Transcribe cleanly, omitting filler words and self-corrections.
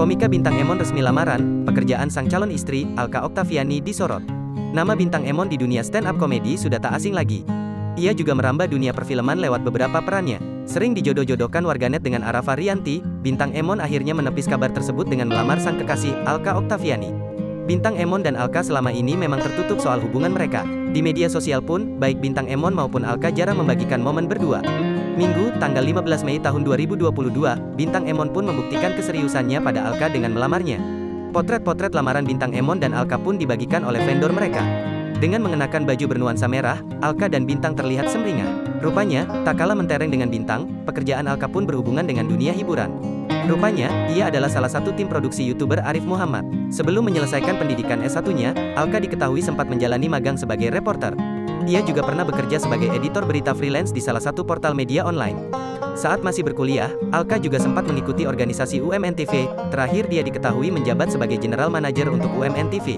Komika bintang Emon resmi lamaran, pekerjaan sang calon istri, Alka Oktaviani disorot. Nama bintang Emon di dunia stand-up komedi sudah tak asing lagi. Ia juga merambah dunia perfilman lewat beberapa perannya. Sering dijodoh-jodohkan warganet dengan Arafa Rianti, bintang Emon akhirnya menepis kabar tersebut dengan melamar sang kekasih, Alka Oktaviani. Bintang Emon dan Alka selama ini memang tertutup soal hubungan mereka. Di media sosial pun, baik bintang Emon maupun Alka jarang membagikan momen berdua. Minggu, tanggal 15 Mei tahun 2022, bintang Emon pun membuktikan keseriusannya pada Alka dengan melamarnya. Potret-potret lamaran bintang Emon dan Alka pun dibagikan oleh vendor mereka. Dengan mengenakan baju bernuansa merah, Alka dan bintang terlihat sumringah. Rupanya, tak kalah mentereng dengan bintang, pekerjaan Alka pun berhubungan dengan dunia hiburan. Rupanya, ia adalah salah satu tim produksi YouTuber Arif Muhammad. Sebelum menyelesaikan pendidikan S1-nya, Alka diketahui sempat menjalani magang sebagai reporter. Ia juga pernah bekerja sebagai editor berita freelance di salah satu portal media online. Saat masih berkuliah, Alka juga sempat mengikuti organisasi UMN TV. Terakhir dia diketahui menjabat sebagai general manager untuk UMN TV.